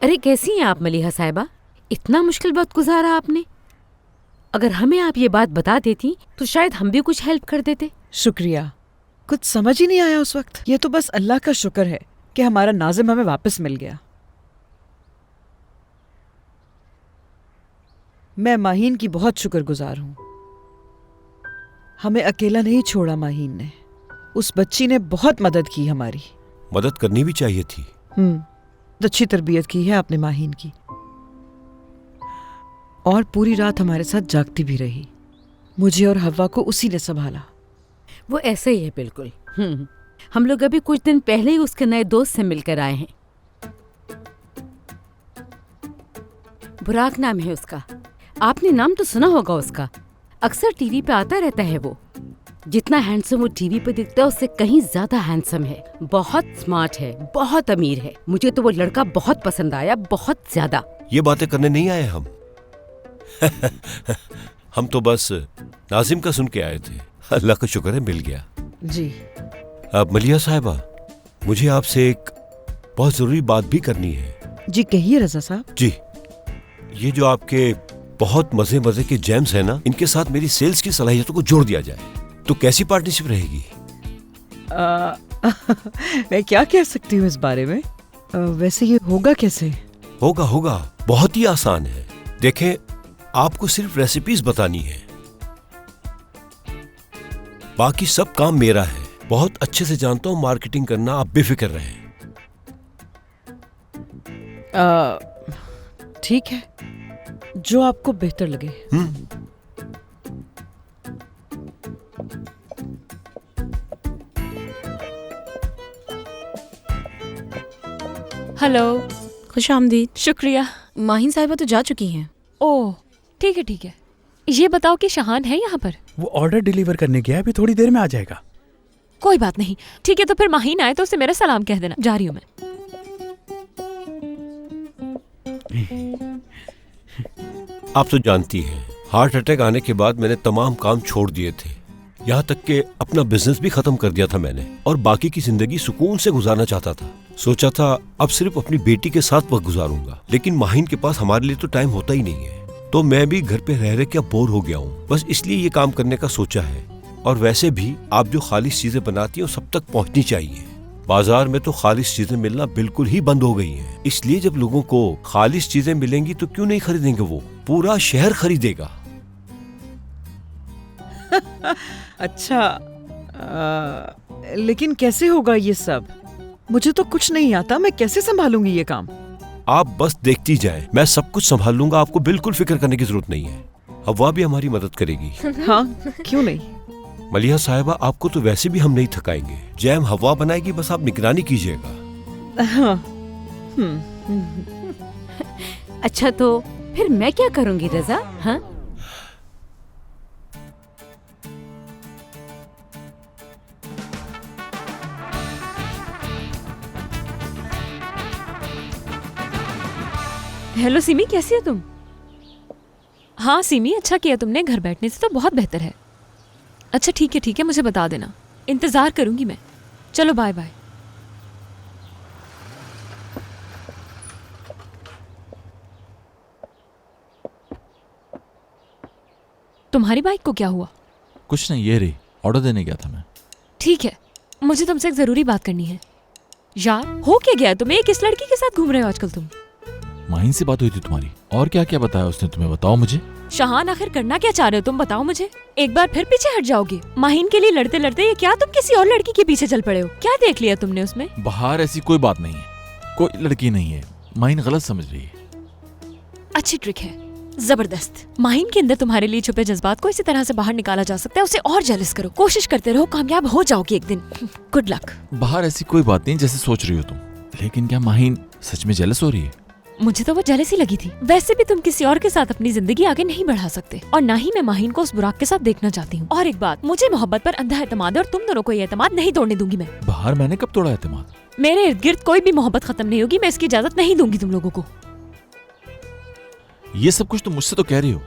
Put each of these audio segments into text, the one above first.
अरे कैसी हैं आप मलिहा साहिबा? इतना मुश्किल वक्त गुजारा आपने। अगर हमें आप ये बात बता देती तो शायद हम भी कुछ हेल्प कर देते। शुक्रिया। कुछ समझ ही नहीं आया उस वक्त। ये तो बस अल्लाह का शुक्र है कि हमारा नाजिम हमें वापस मिल गया। मैं माहीन की बहुत शुक्रगुजार हूँ। हमें अकेला नहीं छोड़ा माहीन ने। उस बच्ची ने बहुत मदद की हमारी। मदद करनी भी चाहिए थी। अच्छी तरबियत की है आपने माहीन की, और पूरी रात हमारे साथ जागती भी रही। मुझे और हव्वा को उसी ने संभाला। वो ऐसे ही है बिल्कुल। हम लोग अभी कुछ दिन पहले ही उसके नए दोस्त से मिलकर आए हैं। बुराक नाम है उसका। आपने नाम तो सुना होगा उसका। अक्सर टीवी पे आता रहता है वो। जितना हैंडसम वो टीवी पे दिखता है उससे कहीं ज्यादा हैंडसम है। बहुत स्मार्ट है, बहुत अमीर है। मुझे तो वो लड़का बहुत पसंद आया, बहुत ज्यादा। ये बातें करने नहीं आए हम। हम तो बस नाजिम का सुन के आए थे। अल्लाह का शुक्र है मिल गया। जी। अब मलिहा साहिबा, मुझे आपसे एक बहुत जरूरी बात भी करनी है। जी कहिए रजा साहब। जी, ये जो आपके बहुत मजे मजे के जैम्स है ना, इनके साथ मेरी सेल्स की सलाहियतों को जोड़ दिया जाए तो कैसी पार्टनरशिप रहेगी? मैं क्या कह सकती हूँ इस बारे में? वैसे ये होगा कैसे? होगा बहुत ही आसान है। देखें, आपको सिर्फ रेसिपीज बतानी है, बाकी सब काम मेरा है। बहुत अच्छे से जानता हूँ मार्केटिंग करना, आप बेफिक्र रहें। ठीक है, जो आपको बेहतर लगे। हेलो। खुश आमदीद। शुक्रिया। माहीन साहिबा तो जा चुकी हैं। ओह ठीक है। ये बताओ कि शहान है यहाँ पर? वो ऑर्डर डिलीवर करने गया है, अभी थोड़ी देर में आ जाएगा। कोई बात नहीं, ठीक है। तो फिर माहीन आए तो उसे मेरा सलाम कह देना। जा रही हूँ मैं। आप तो जानती हैं, हार्ट अटैक आने के बाद मैंने तमाम काम छोड़ दिए थे। यहाँ तक कि अपना बिजनेस भी खत्म कर दिया था मैंने, और बाकी की जिंदगी सुकून से गुजारना चाहता था। सोचा था अब सिर्फ अपनी बेटी के साथ वक्त गुजारूंगा, लेकिन माहीन के पास हमारे लिए तो टाइम होता ही नहीं है। तो मैं भी घर पे रह के अब बोर हो गया हूँ। बस इसलिए ये काम करने का सोचा है। और वैसे भी आप जो खालिश चीजें बनाती हैं वो सब तक पहुँचनी चाहिए। बाजार में तो खालिश चीजें मिलना बिल्कुल ही बंद हो गई हैं। इसलिए जब लोगों को खालिश चीजें मिलेंगी तो क्यों नहीं खरीदेंगे? वो पूरा शहर खरीदेगा। अच्छा, लेकिन कैसे होगा ये सब? मुझे तो कुछ नहीं आता। मैं कैसे संभालूंगी ये काम? आप बस देखती जाए, मैं सब कुछ संभाल लूंगा। आपको बिल्कुल फिक्र करने की जरूरत नहीं है। हवा भी हमारी मदद करेगी। हाँ, क्यों नहीं। मलिहा साहिबा, आपको तो वैसे भी हम नहीं थकाएंगे। जैम हवा बनाएगी, बस आप निगरानी कीजिएगा। हाँ। अच्छा तो फिर मैं क्या करूंगी रजा? हाँ, हेलो सिमी, कैसी हो तुम? हाँ सिमी, अच्छा किया तुमने। घर बैठने से तो बहुत बेहतर है। अच्छा ठीक है, मुझे बता देना। इंतजार करूंगी मैं। चलो बाय बाय। तुम्हारी बाइक को क्या हुआ? कुछ नहीं, ये रही। ऑर्डर देने गया था मैं। ठीक है, मुझे तुमसे एक जरूरी बात करनी है। यार हो क्या गया तुम्हें? किस लड़की के साथ घूम रहे हो आजकल तुम? माहीन से बात हुई थी तुम्हारी? और क्या क्या बताया उसने तुम्हें? बताओ मुझे। शहान, आखिर करना क्या चाह रहे हो तुम? बताओ मुझे। एक बार फिर पीछे हट जाओगे? माहीन के लिए लड़ते लड़ते ये क्या तुम किसी और लड़की के पीछे चल पड़े हो? क्या देख लिया तुमने उसमें? बाहर ऐसी कोई बात नहीं है, कोई लड़की नहीं है। माहीन गलत समझ रही है। अच्छी ट्रिक है, जबरदस्त। माहीन के अंदर तुम्हारे लिए छुपे जज्बात को इसी तरह से बाहर निकाला जा सकता है। उसे और जेलस करो, कोशिश करते रहो, कामयाब हो जाओगी एक दिन। Good luck. बाहर ऐसी कोई बात नहीं जैसे सोच रही हो तुम। लेकिन क्या माहीन सच में जेलस हो रही है? मुझे तो वो जेलसी लगी थी। वैसे भी तुम किसी और के साथ अपनी जिंदगी आगे नहीं बढ़ा सकते, और ना ही मैं माहीन को उस बुराक के साथ देखना चाहती हूँ। और एक बात, मुझे मोहब्बत पर अंधा एतमाद है, और तुम दोनों को ये एतमाद नहीं तोड़ने दूंगी मैं। बाहर मैंने कब तोड़ा एतमाद? मेरे इर्द गिर्द कोई भी मोहब्बत खत्म नहीं होगी। मैं इसकी इजाजत नहीं दूंगी तुम लोगों को। ये सब कुछ तुम मुझसे तो कह रही हो,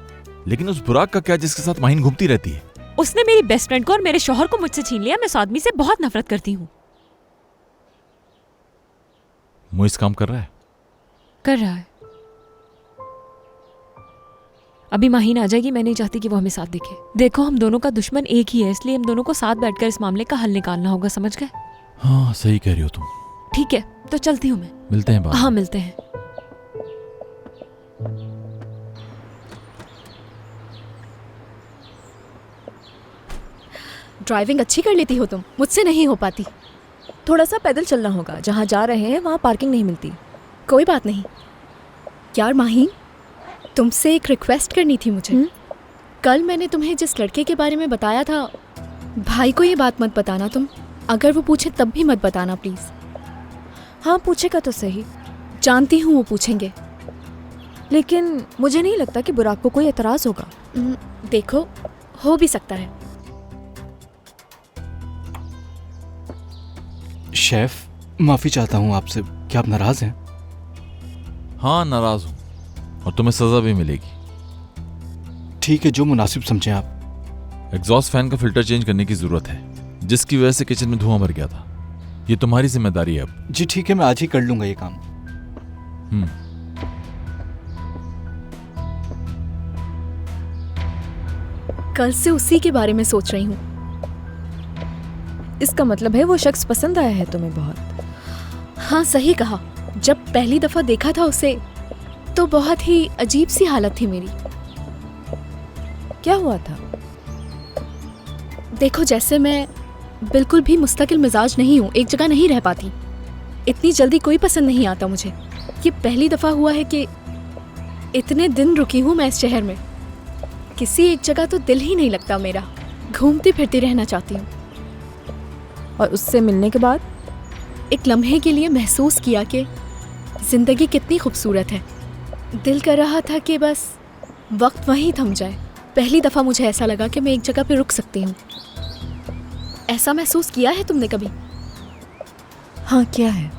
लेकिन उस बुराक का क्या जिसके साथ माहीन घूमती रहती है? उसने मेरी बेस्ट फ्रेंड को और मेरे शौहर को मुझसे छीन लिया। मैं उस आदमी से बहुत नफरत करती हूँ। मुझे इस काम कर रहा है। कर रहा है। अभी माहीन आ जाएगी, मैं नहीं चाहती कि वो हमें साथ दिखे। देखो हम दोनों का दुश्मन एक ही है, इसलिए हम दोनों को साथ बैठकर इस मामले का हल निकालना होगा, समझ गए? हाँ सही कह रही हो तुम। ठीक है तो चलती हूँ मैं। मिलते हैं बाद में। हाँ मिलते हैं। ड्राइविंग अच्छी कर लेती हो तुम, मुझसे नहीं हो पाती। थोड़ा सा पैदल चलना होगा, जहाँ जा रहे हैं वहाँ पार्किंग नहीं मिलती। कोई बात नहीं। यार माहीन, तुमसे एक रिक्वेस्ट करनी थी मुझे। कल मैंने तुम्हें जिस लड़के के बारे में बताया था, भाई को ये बात मत बताना तुम। अगर वो पूछे तब भी मत बताना प्लीज़। हाँ पूछेगा तो सही, जानती हूँ वो पूछेंगे। लेकिन मुझे नहीं लगता कि बुराक को कोई एतराज़ होगा। देखो, हो भी सकता है। शेफ माफ़ी चाहता हूँ आपसे, क्या आप नाराज़ हैं? हाँ नाराज हूँ, और तुम्हें सजा भी मिलेगी। ठीक है, जो मुनासिब समझें आप। एग्जॉस्ट फैन का फिल्टर चेंज करने की जरूरत है, जिसकी वजह से किचन में धुआं भर गया था। ये तुम्हारी जिम्मेदारी है अब। जी ठीक है, मैं आज ही कर लूँगा ये काम। कल से उसी के बारे में सोच रही हूँ। इसका मतलब है वो शख्स पसंद आया है तुम्हें बहुत। हाँ सही कहा। जब पहली दफा देखा था उसे तो बहुत ही अजीब सी हालत थी मेरी। क्या हुआ था? देखो, जैसे मैं बिल्कुल भी मुस्तकिल मिजाज नहीं हूँ, एक जगह नहीं रह पाती। इतनी जल्दी कोई पसंद नहीं आता मुझे। ये पहली दफा हुआ है कि इतने दिन रुकी हूँ मैं इस शहर में। किसी एक जगह तो दिल ही नहीं लगता मेरा, घूमती फिरती रहना चाहती हूँ। और उससे मिलने के बाद एक लम्हे के लिए महसूस किया कि जिंदगी कितनी खूबसूरत है। दिल कर रहा था कि बस वक्त वहीं थम जाए। पहली दफ़ा मुझे ऐसा लगा कि मैं एक जगह पे रुक सकती हूँ। ऐसा महसूस किया है तुमने कभी? हाँ क्या है?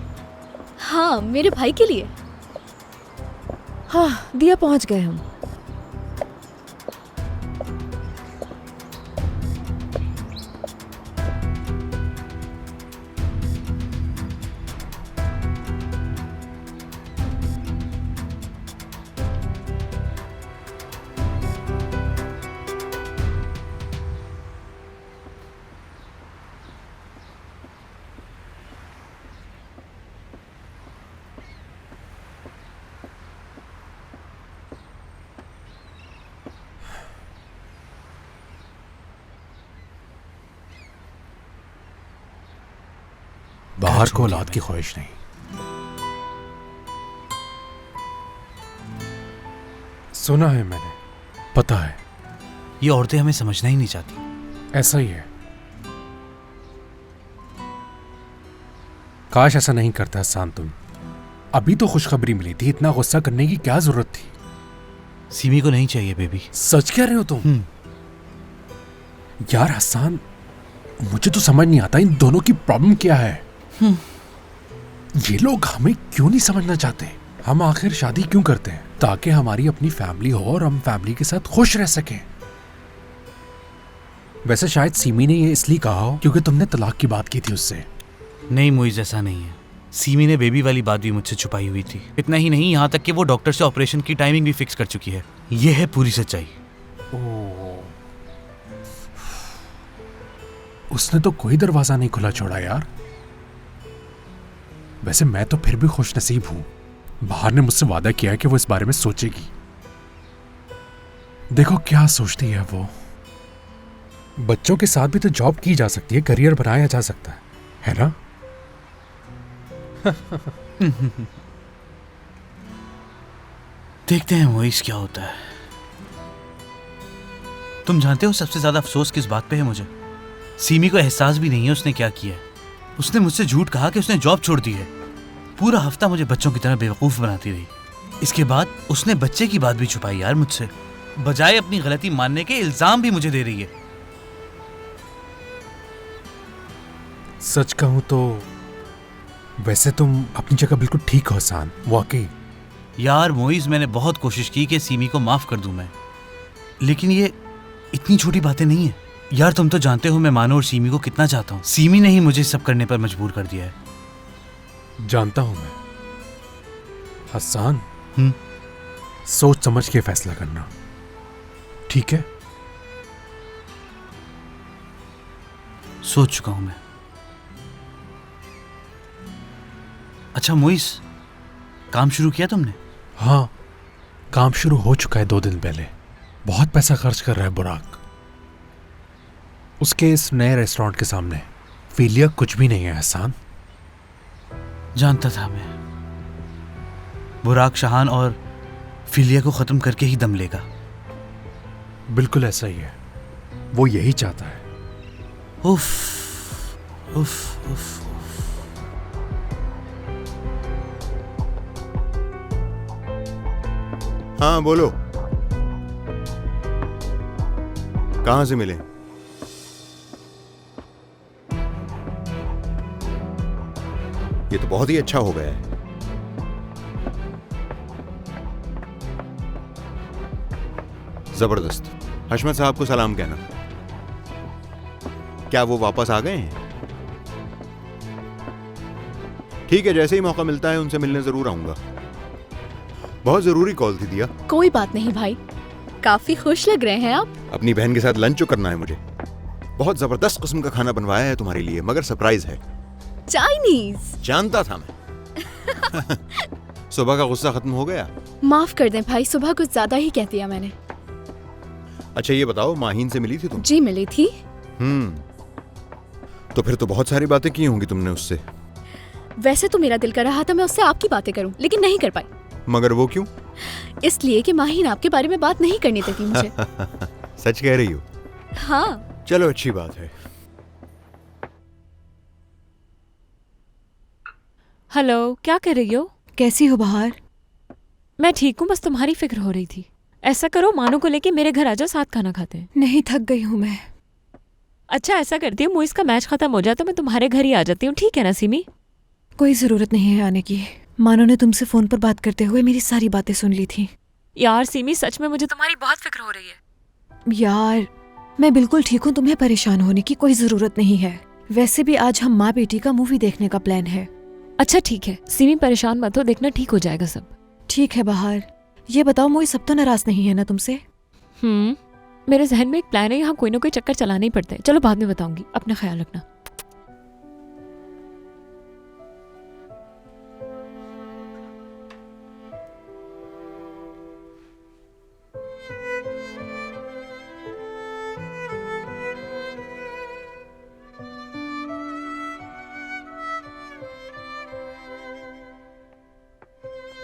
हाँ, मेरे भाई के लिए। हाँ दिया, पहुँच गए हम। बाहर को औलाद की ख्वाहिश नहीं। सुना है मैंने, पता है। ये औरतें हमें समझना ही नहीं चाहती। ऐसा ही है। काश ऐसा नहीं करता हसन तुम। अभी तो खुशखबरी मिली थी, इतना गुस्सा करने की क्या जरूरत थी? सीमी को नहीं चाहिए बेबी। सच कह रहे हो तुम? यार हसन, मुझे तो समझ नहीं आता इन दोनों की प्रॉब्लम क्या है। ये लोग हमें क्यों नहीं समझना चाहते? हम आखिर शादी क्यों करते हैं? ताकि हमारी अपनी फैमिली हो और हम फैमिली के साथ खुश रह सकें। वैसे शायद सीमी ने ये इसलिए कहा हो क्योंकि तुमने तलाक की बात की थी उससे। नहीं मोइज, ऐसा नहीं है। सीमी ने बेबी वाली बात भी मुझसे छुपाई हुई थी। इतना ही नहीं, यहाँ तक कि वो डॉक्टर से ऑपरेशन की टाइमिंग भी फिक्स कर चुकी है। ये है पूरी सच्चाई। उसने तो कोई दरवाजा नहीं खुला छोड़ा यार। वैसे मैं तो फिर भी खुश नसीब हूं। बाहर ने मुझसे वादा किया है कि वो इस बारे में सोचेगी। देखो क्या सोचती है वो। बच्चों के साथ भी तो जॉब की जा सकती है, करियर बनाया जा सकता है ना? देखते हैं मोइज क्या होता है। तुम जानते हो सबसे ज्यादा अफसोस किस बात पे है मुझे? सीमी को एहसास भी नहीं है उसने क्या किया है। उसने मुझसे झूठ कहा कि उसने जॉब छोड़ दी है। पूरा हफ्ता मुझे बच्चों की तरह बेवकूफ बनाती रही। इसके बाद उसने बच्चे की बात भी छुपाई यार मुझसे। बजाय अपनी गलती मानने के इल्जाम भी मुझे दे रही है। सच कहूं तो वैसे तुम अपनी जगह बिल्कुल ठीक हो हसन, वाकई। यार मोइज, मैंने बहुत कोशिश की कि सीमी को माफ कर दूं मैं, लेकिन ये इतनी छोटी बातें नहीं है। यार तुम तो जानते हो मैं मानो और सीमी को कितना चाहता हूँ। सीमी ने ही मुझे सब करने पर मजबूर कर दिया है। जानता हूं मैं, हसन, सोच समझ के फैसला करना, ठीक है? सोच चुका हूं मैं। अच्छा मोइस, काम शुरू किया तुमने? हाँ, काम शुरू हो चुका है 2 दिन पहले। बहुत पैसा खर्च कर रहा है बुराक उसके इस नए रेस्टोरेंट के सामने। फीलिया कुछ भी नहीं है हसन। जानता था मैं, बुराक शाहान और फिलिया को खत्म करके ही दम लेगा। बिल्कुल ऐसा ही है, वो यही चाहता है। उफ उफ उफ। हाँ बोलो, कहां से मिले? ये तो बहुत ही अच्छा हो गया है। जबरदस्त। हशमत साहब को सलाम कहना। क्या वो वापस आ गए हैं? ठीक है, जैसे ही मौका मिलता है उनसे मिलने जरूर आऊंगा। बहुत जरूरी कॉल थी दिया। कोई बात नहीं भाई, काफी खुश लग रहे हैं आप। अपनी बहन के साथ लंच करना है मुझे। बहुत जबरदस्त किस्म का खाना बनवाया है तुम्हारे लिए, मगर सरप्राइज है। चाइनीज। जानता था मैं। सुबह का गुस्सा खत्म हो गया? माफ कर दें भाई, सुबह कुछ ज्यादा ही कह दिया मैंने। अच्छा ये बताओ, माहीन से मिली थी तुम? जी मिली थी। तो फिर तो बहुत सारी बातें की होंगी तुमने उससे। वैसे तो मेरा दिल कर रहा था मैं उससे आपकी बातें करूं, लेकिन नहीं कर पाई। मगर वो क्यों? इसलिए कि माहीन आपके बारे में बात नहीं करनी देती मुझे। सच कह रही हो? हाँ। चलो अच्छी बात है। हेलो, क्या कर रही हो? कैसी हो बहार? मैं ठीक हूँ, बस तुम्हारी फिक्र हो रही थी। ऐसा करो, मानो को लेके मेरे घर आ जाओ, साथ खाना खाते हैं। नहीं, थक गई हूँ मैं। अच्छा ऐसा करती हूँ, मुइस का मैच खत्म हो जाए तो मैं तुम्हारे घर ही आ जाती हूँ, ठीक है ना सिमी? कोई जरूरत नहीं है आने की। मानो ने तुमसे फोन पर बात करते हुए मेरी सारी बातें सुन ली थी। यार सिमी, सच में मुझे तुम्हारी बहुत फिक्र हो रही है। यार मैं बिल्कुल ठीक हूँ, तुम्हें परेशान होने की कोई जरूरत नहीं है। वैसे भी आज हम माँ बेटी का मूवी देखने का प्लान है। अच्छा ठीक है सिमी, परेशान मत हो, देखना ठीक हो जाएगा सब। ठीक है बहार, ये बताओ मुझे सब तो नाराज नहीं है ना तुमसे? मेरे जहन में एक प्लान है, यहाँ कोई ना कोई चक्कर चलाना ही पड़ता है। चलो बाद में बताऊंगी, अपना ख्याल रखना।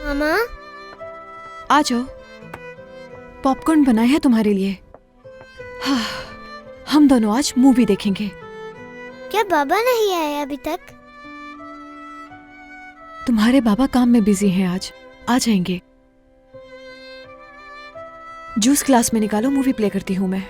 मामा आ जाओ, पॉपकॉर्न बनाए हैं तुम्हारे लिए। हाँ, हम दोनों आज मूवी देखेंगे। क्या बाबा नहीं आए अभी तक? तुम्हारे बाबा काम में बिजी हैं आज, आ जाएंगे। जूस ग्लास में निकालो, मूवी प्ले करती हूँ मैं।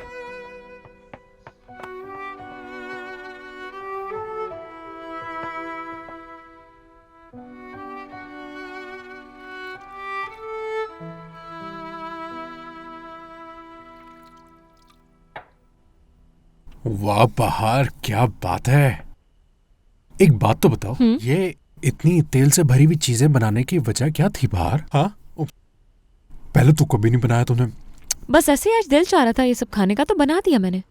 वाह बहार, क्या बात है। एक बात तो बताओ, ये इतनी तेल से भरी हुई चीजें बनाने की वजह क्या थी बहार? हाँ, पहले तो कभी नहीं बनाया तुमने। बस ऐसे ही आज दिल चाह रहा था ये सब खाने का, तो बना दिया मैंने।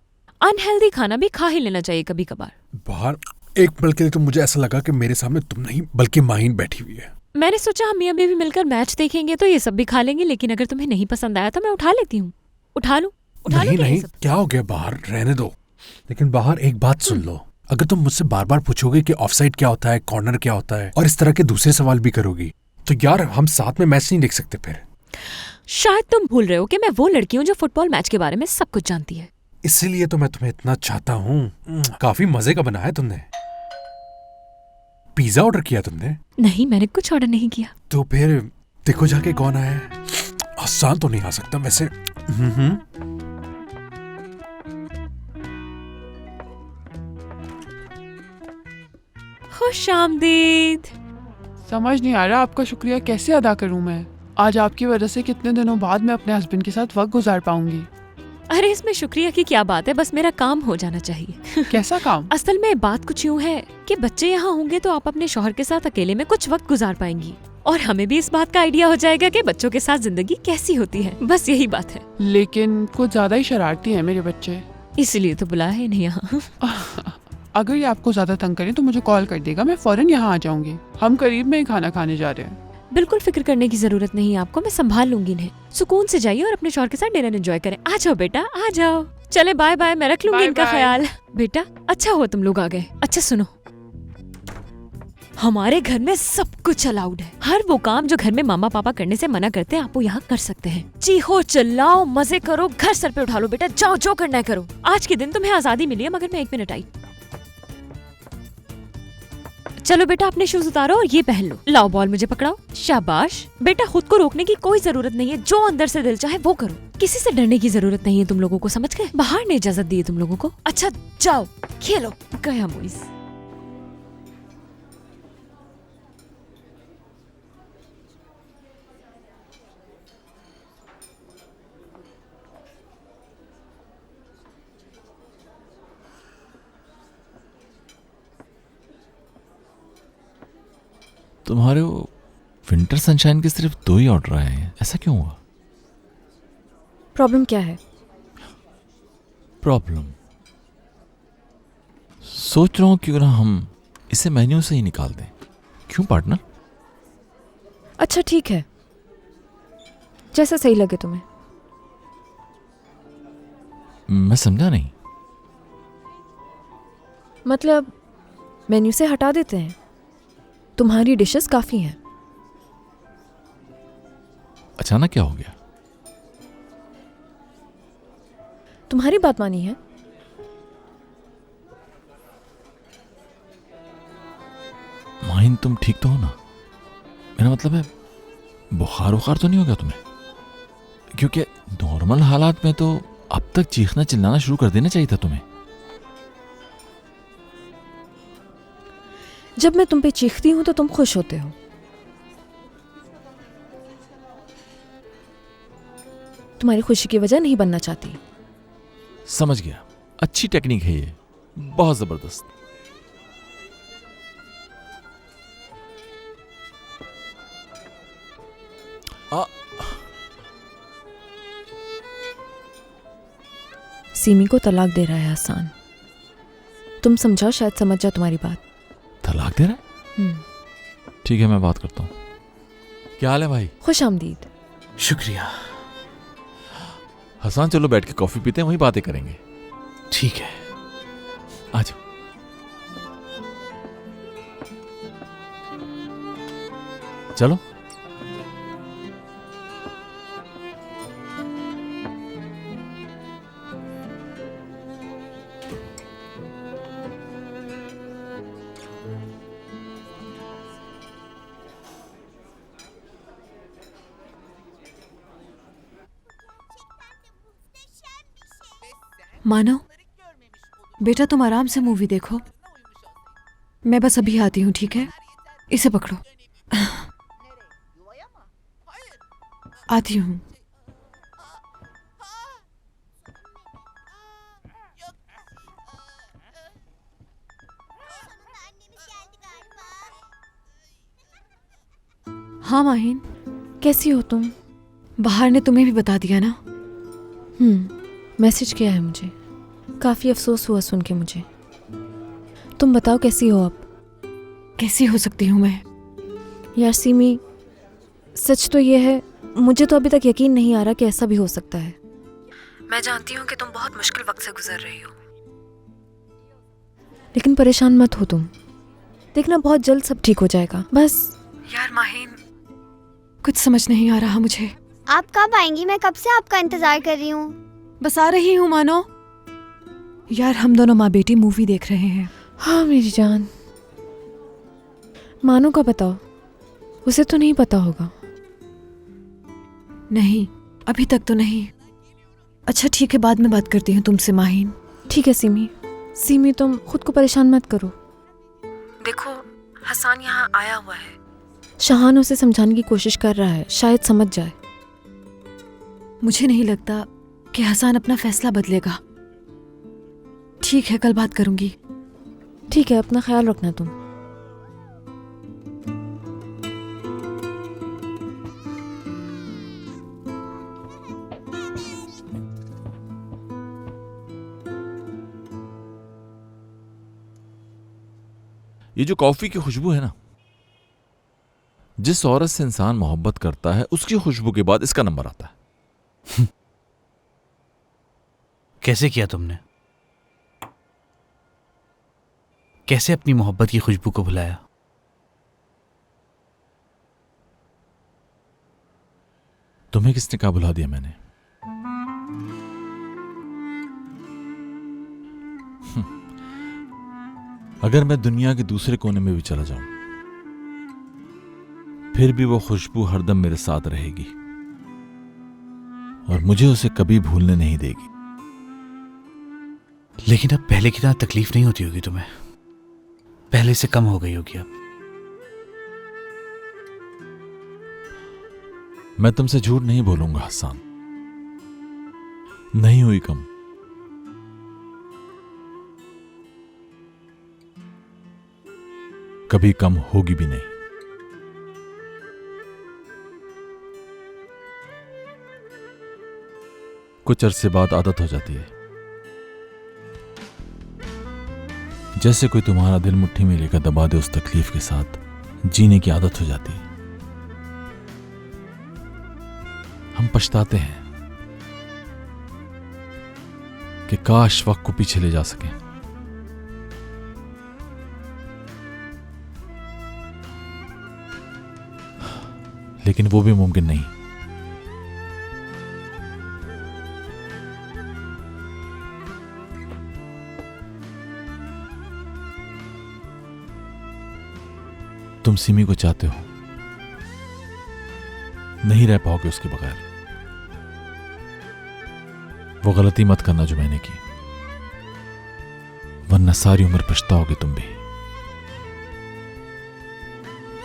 अनहेल्दी खाना भी खा ही लेना चाहिए कभी कभार। बहार, एक पल के लिए तो मुझे ऐसा लगा कि मेरे सामने तुम नहीं बल्कि माहीन बैठी हुई है। मैंने सोचा हम मियां बीवी मिलकर मैच देखेंगे तो ये सब भी खा लेंगे, लेकिन अगर तुम्हें नहीं पसंद आया तो मैं उठा लेती हूँ। उठा लूं? नहीं नहीं, क्या हो गया बहार, रहने दो। लेकिन बाहर एक बात सुन लो, अगर तुम मुझसे बार बार पूछोगे कि ऑफसाइड क्या होता है, कॉर्नर क्या होता है, और इस तरह के दूसरे सवाल भी करोगी, तो यार हम साथ में मैच नहीं देख सकते फिर। शायद तुम भूल रहे हो कि मैं वो लड़की हूँ जो फुटबॉल मैच के बारे में सब कुछ जानती है। इसीलिए तो मैं तुम्हें इतना चाहता हूँ। काफी मजे का बनाया तुमने। पिज्जा ऑर्डर किया तुमने? नहीं, मैंने कुछ ऑर्डर नहीं किया। तो फिर देखो जाके कौन आया है। आसान तो नहीं आ सकता वैसे। खुश आमदीद। समझ नहीं आ रहा आपका शुक्रिया कैसे अदा करूं मैं। आज आपकी वजह से कितने दिनों बाद मैं अपने हस्बैंड के साथ वक्त गुजार पाऊंगी। अरे इसमें शुक्रिया की क्या बात है, बस मेरा काम हो जाना चाहिए। कैसा काम? असल में बात कुछ यूँ है कि बच्चे यहाँ होंगे तो आप अपने शौहर के साथ अकेले में कुछ वक्त गुजार पाएंगी। और हमें भी इस बात का आइडिया हो जाएगा कि बच्चों के साथ जिंदगी कैसी होती है। बस यही बात है। लेकिन कुछ ज्यादा ही शरारती हैं मेरे बच्चे, इसलिए तो बुलाया है नहीं यहाँ। अगर ये आपको ज्यादा तंग करें तो मुझे कॉल कर देगा, मैं फौरन यहाँ आ जाऊंगी। हम करीब में ही खाना खाने जा रहे हैं। बिल्कुल फिक्र करने की जरूरत नहीं है आपको, मैं संभाल लूंगी इन्हें। सुकून से जाइए और अपने शौहर के साथ डिनर एंजॉय करें। आ जाओ बेटा, आ जाओ। चले बाय बाय, मैं रख लूंगी बाय इनका बाय। ख्याल। बेटा अच्छा हुआ तुम लोग आ गए। अच्छा सुनो, हमारे घर में सब कुछ अलाउड है। हर वो काम जो घर में मामा पापा करने से मना करते हैं आप वो यहाँ कर सकते हैं। चीखो चिल्लाओ मजे करो, घर सर पे उठा लो बेटा, जाओ जो करना है करो। आज के दिन तुम्हें आजादी मिली है, मगर मैं 1 मिनट आई। चलो बेटा अपने शूज उतारो और ये पहन लो। लाओ बॉल मुझे पकड़ाओ। शाबाश बेटा, खुद को रोकने की कोई जरूरत नहीं है, जो अंदर से दिल चाहे वो करो। किसी से डरने की जरूरत नहीं है तुम लोगों को, समझ गए? बाहर ने इजाजत दी है तुम लोगों को। अच्छा जाओ खेलो। गया मोइस। तुम्हारे वो विंटर सनशाइन के सिर्फ 2 ही ऑर्डर आए हैं, ऐसा क्यों हुआ? प्रॉब्लम क्या है? प्रॉब्लम सोच रहा हूँ क्यों ना हम इसे मेन्यू से ही निकाल दें। क्यों पार्टनर? अच्छा ठीक है, जैसा सही लगे तुम्हें। मैं समझा नहीं। मतलब मेन्यू से हटा देते हैं, तुम्हारी डिशेस काफी हैं। अचानक क्या हो गया? तुम्हारी बात मानी है। माहिन तुम ठीक तो हो ना? मेरा मतलब है बुखार वुखार तो नहीं हो गया तुम्हें? क्योंकि नॉर्मल हालात में तो अब तक चीखना चिल्लाना शुरू कर देना चाहिए था तुम्हें। जब मैं तुम पे चीखती हूं तो तुम खुश होते हो। तुम्हारी खुशी की वजह नहीं बनना चाहती। समझ गया, अच्छी टेक्निक है ये, बहुत जबरदस्त। सीमी को तलाक दे रहा है हसन। तुम समझाओ, शायद समझ जा तुम्हारी बात। तलाक दे रहा है? ठीक है मैं बात करता हूँ। क्या हाल है भाई? खुश आमदीद। शुक्रिया। हसन चलो बैठ के कॉफी पीते हैं, वहीं बातें करेंगे। ठीक है आ जाओ। चलो मानो बेटा तुम आराम से मूवी देखो, मैं बस अभी आती हूँ, ठीक है? इसे पकड़ो। आती हूँ। हाँ माहिन, कैसी हो तुम? बाहर ने तुम्हें भी बता दिया ना? मैसेज किया है मुझे। काफी अफसोस हुआ सुन के मुझे। तुम बताओ कैसी हो अब? कैसी हो सकती हूँ मैं? यार सीमी, सच तो ये है, मुझे तो अभी तक यकीन नहीं आ रहा कि ऐसा भी हो सकता है। मैं जानती हूँ कि तुम बहुत मुश्किल वक्त से गुजर रही हो, लेकिन परेशान मत हो तुम। देखना बहुत जल्द सब ठीक हो जाएगा। बस यार माहिन, कुछ समझ नहीं आ रहा मुझे। आप कब आएंगी? मैं कब से आपका इंतजार कर रही हूँ। बस आ रही हूँ मानो। यार हम दोनों माँ बेटी मूवी देख रहे हैं। हाँ मेरी जान। मानो का बताओ, उसे तो नहीं पता होगा। नहीं, अभी तक तो नहीं। अच्छा ठीक है, बाद में बात करती हूँ तुमसे माहिन। ठीक है सीमी। सीमी तुम खुद को परेशान मत करो। देखो हसन यहाँ आया हुआ है, शाहान उसे समझाने की कोशिश कर रहा है, शायद समझ जाए। मुझे नहीं लगता कि हसन अपना फैसला बदलेगा। ठीक है, कल बात करूंगी। ठीक है, अपना ख्याल रखना तुम। ये जो कॉफी की खुशबू है ना, जिस औरत से इंसान मोहब्बत करता है उसकी खुशबू के बाद इसका नंबर आता है। कैसे किया तुमने? कैसे अपनी मोहब्बत की खुशबू को भुलाया? तुम्हें किसने कहा भुला दिया मैंने? अगर मैं दुनिया के दूसरे कोने में भी चला जाऊं, फिर भी वो खुशबू हरदम मेरे साथ रहेगी और मुझे उसे कभी भूलने नहीं देगी। लेकिन अब पहले की तरह तकलीफ नहीं होती होगी तुम्हें? पहले से कम हो गई होगी अब। मैं तुमसे झूठ नहीं बोलूंगा हसन, नहीं हुई कम। कभी कम होगी भी नहीं। कुछ अरसे बाद आदत हो जाती है, जैसे कोई तुम्हारा दिल मुट्ठी में लेकर दबा दे, उस तकलीफ के साथ जीने की आदत हो जाती है। हम पछताते हैं कि काश वक्त को पीछे ले जा सके, लेकिन वो भी मुमकिन नहीं। तुम सिमी को चाहते हो, नहीं रह पाओगे उसके बगैर। वो गलती मत करना जो मैंने की, वरना सारी उम्र पछताओगे तुम भी।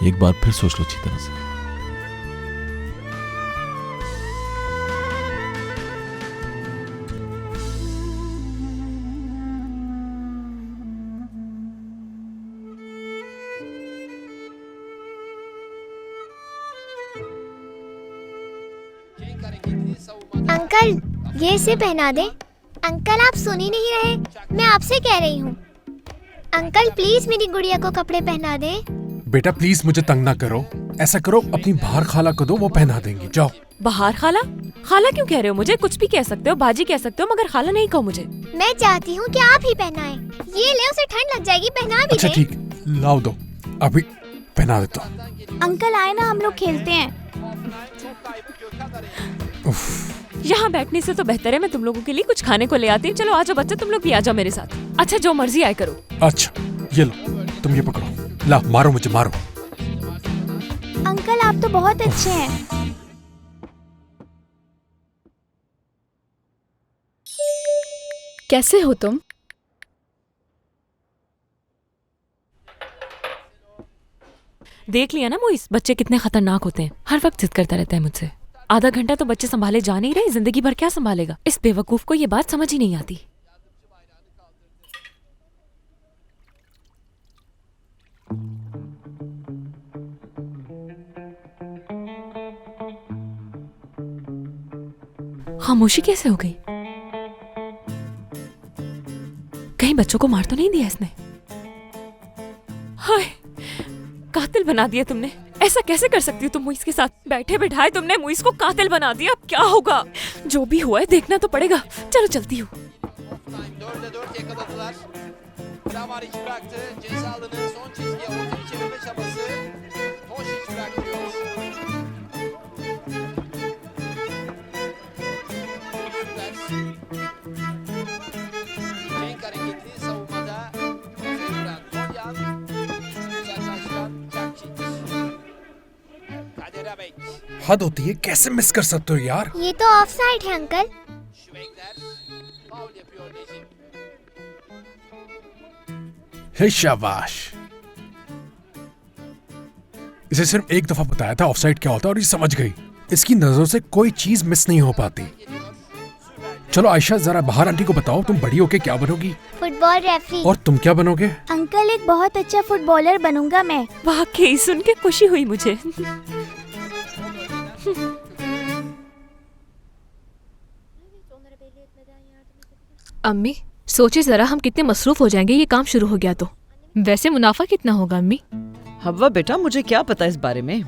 एक बार फिर सोच लो अच्छी तरह से। अंकल ये इसे पहना दे। अंकल आप सुन ही नहीं रहे, मैं आपसे कह रही हूँ। अंकल प्लीज मेरी गुड़िया को कपड़े पहना दे। बेटा प्लीज मुझे तंग ना करो, ऐसा करो अपनी बाहर खाला को दो, वो पहना देंगी। जाओ। बाहर खाला? खाला क्यों कह रहे हो? मुझे कुछ भी कह सकते हो, बाजी कह सकते हो, मगर खाला नहीं कहो मुझे। मैं चाहती हूँ कि आप ही पहनाएं। ये ले, उसे ठंड लग जाएगी, पहना भी अच्छा दे। ठीक, लाओ दो, अभी पहना देता हूँ। अंकल आए ना, हम लोग खेलते हैं। यहाँ बैठने से तो बेहतर है मैं तुम लोगों के लिए कुछ खाने को ले आती हूँ। चलो आ जाओ बच्चे, तुम लोग भी आ जाओ मेरे साथ। अच्छा जो मर्जी आए करो। अच्छा ये लो, तुम ये पकड़ो, ला मारो मुझे, मारो। अंकल आप तो बहुत अच्छे हैं। कैसे हो तुम? देख लिया ना मोइस, बच्चे कितने खतरनाक होते हैं। हर वक्त जिद करता रहता है मुझसे। आधा घंटा तो बच्चे संभाले जा नहीं रहे, जिंदगी भर क्या संभालेगा? इस बेवकूफ को ये बात समझ ही नहीं आती। खामोशी कैसे हो गई? कहीं बच्चों को मार तो नहीं दिया इसने? हाय, कातिल बना दिया तुमने। ऐसा कैसे कर सकती हो तुम मुइस के साथ? बैठे बैठाए तुमने मुइस को कातिल बना दिया। अब क्या होगा? जो भी हुआ है देखना तो पड़ेगा। चलो चलती हूँ। हद होती है, कैसे मिस कर सकते हो यार? ये तो ऑफ साइड है अंकल। हे शाबाश। इसे सिर्फ एक दफा बताया था ऑफसाइड क्या होता है और ये समझ गई। इसकी नजरों से कोई चीज मिस नहीं हो पाती। चलो आयशा जरा बाहर आंटी को बताओ, तुम बड़ी होके क्या बनोगी? Football referee. और तुम क्या बनोगे? अंकल एक बहुत अच्छा फुटबॉलर बनूंगा मैं। वाकई सुन के खुशी हुई मुझे। अम्मी सोचिए जरा, हम कितने मसरूफ हो जाएंगे ये काम शुरू हो गया तो। वैसे मुनाफा कितना होगा अम्मी? हव्वा बेटा, मुझे क्या पता इस बारे में।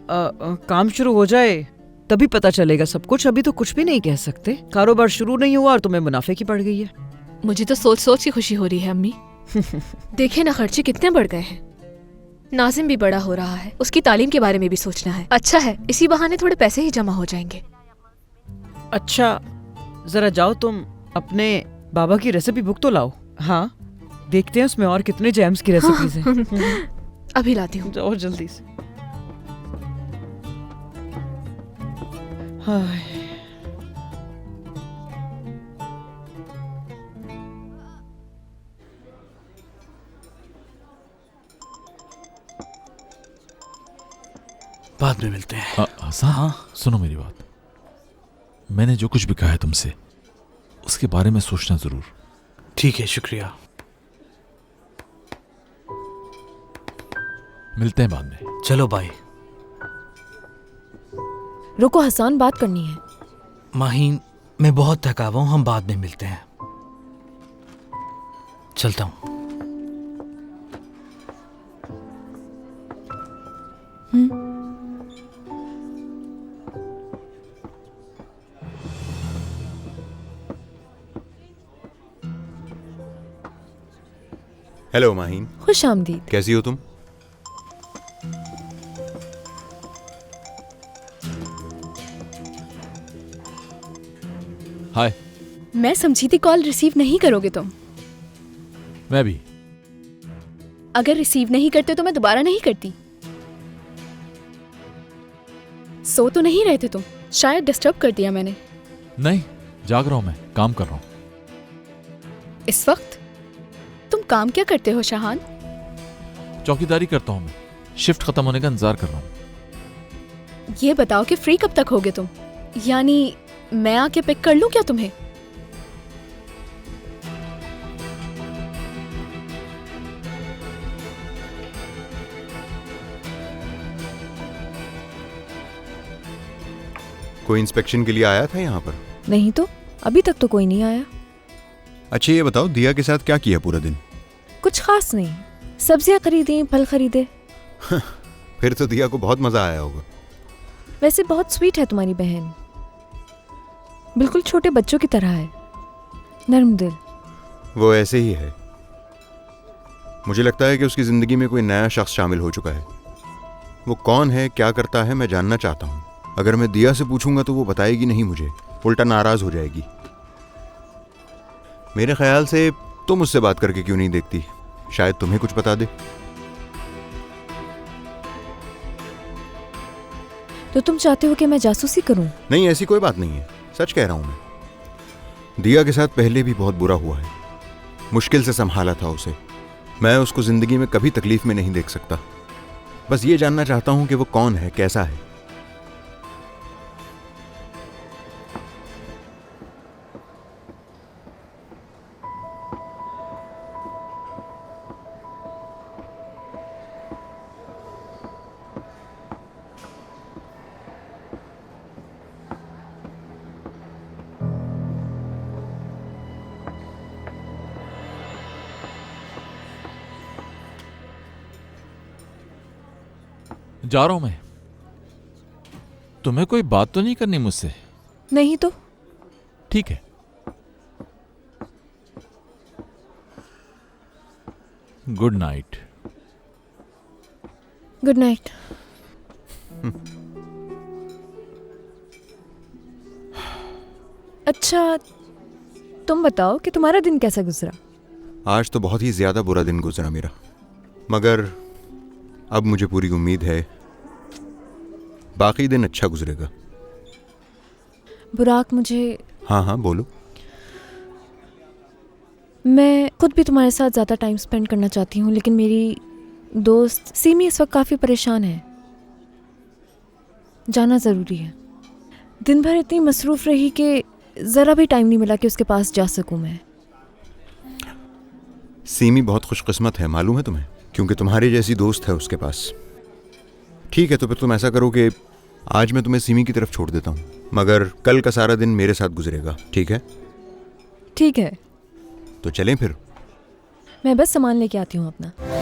काम शुरू हो जाए तभी पता चलेगा सब कुछ। अभी तो कुछ भी नहीं कह सकते। कारोबार शुरू नहीं हुआ और तुम्हें मुनाफे की पड़ गई है। मुझे तो सोच सोच के खुशी हो रही है अम्मी। देखिए ना, खर्चे कितने बढ़ गए हैं। नाजिम भी बड़ा हो रहा है, उसकी तालीम के बारे में भी सोचना है। अच्छा है, इसी बहाने थोड़े पैसे ही जमा हो जाएंगे। अच्छा, जरा जाओ तुम अपने बाबा की रेसिपी बुक तो लाओ। हाँ, देखते हैं उसमें और कितने जैम्स की रेसिपीज हैं। अभी लाती हूँ। जाओ जल्दी से। हाय। बाद में मिलते हैं। हसन, हाँ सुनो मेरी बात। मैंने जो कुछ भी कहा है तुमसे, उसके बारे में सोचना जरूर। ठीक है, शुक्रिया। मिलते हैं बाद में। चलो बाय। रुको हसन, बात करनी है। माहीन, मैं बहुत थका हुआ हूँ, हम बाद में मिलते हैं। चलता हूँ। हेलो माहीन। खुश आमदीद। कैसी हो तुम? हाय। मैं समझी थी कॉल रिसीव नहीं करोगे तुम। मैं भी। अगर रिसीव नहीं करते तो मैं दोबारा नहीं करती। सो तो नहीं रहे थे तुम? शायद डिस्टर्ब कर दिया मैंने। नहीं, जाग रहा हूं, मैं काम कर रहा हूं। इस वक्त तुम काम क्या करते हो शाहान? चौकीदारी करता हूं मैं। शिफ्ट खत्म होने का इंतजार कर रहा हूं। ये बताओ कि फ्री कब तक होगे तुम? यानी मैं आके पिक कर लूं क्या तुम्हें? कोई इंस्पेक्शन के लिए आया था यहाँ पर? नहीं तो, अभी तक तो कोई नहीं आया। अच्छा ये बताओ, दिया के साथ क्या किया पूरा दिन? कुछ खास नहीं, सब्जियां खरीदी, फल खरीदे। फिर तो दिया को बहुत मजा आया होगा। वैसे बहुत स्वीट है तुम्हारी बहन, बिल्कुल छोटे बच्चों की तरह है, नर्म दिल। वो ऐसे ही है। मुझे लगता है कि उसकी जिंदगी में कोई नया शख्स शामिल हो चुका है। वो कौन है, क्या करता है, मैं जानना चाहता हूँ। अगर मैं दिया से पूछूंगा तो वो बताएगी नहीं मुझे, उल्टा नाराज हो जाएगी। मेरे ख्याल से तुम उससे बात करके क्यों नहीं देखती? शायद तुम्हें कुछ बता दे। तो तुम चाहते हो कि मैं जासूसी करूं? नहीं, ऐसी कोई बात नहीं है, सच कह रहा हूं मैं। दिया के साथ पहले भी बहुत बुरा हुआ है। मुश्किल से संभाला था उसे। मैं उसको जिंदगी में कभी तकलीफ में नहीं देख सकता। बस ये जानना चाहता हूं कि वो कौन है, कैसा है। जा रहा हूं मैं। तुम्हें कोई बात तो नहीं करनी मुझसे? नहीं तो। ठीक है। Good night. Good night. अच्छा, तुम बताओ कि तुम्हारा दिन कैसा गुजरा? आज तो बहुत ही ज्यादा बुरा दिन गुजरा मेरा, मगर अब मुझे पूरी उम्मीद है बाकी दिन अच्छा गुजरेगा। बुराक, मुझे... हाँ हाँ बोलो। मैं खुद भी तुम्हारे साथ ज़्यादा टाइम स्पेंड करना चाहती हूँ, लेकिन मेरी दोस्त सीमी इस वक्त काफ़ी परेशान है। जाना ज़रूरी है। दिन भर इतनी मसरूफ़ रही कि ज़रा भी टाइम नहीं मिला कि उसके पास जा सकूँ मैं। सीमी बहुत खुशकिस्मत है, मालूम है तुम्हें, क्योंकि तुम्हारी जैसी दोस्त है उसके पास। ठीक है, तो फिर तुम ऐसा करो कि आज मैं तुम्हें सीमी की तरफ छोड़ देता हूँ, मगर कल का सारा दिन मेरे साथ गुजरेगा, ठीक है? ठीक है। तो चलें फिर। मैं बस सामान लेके आती हूँ अपना।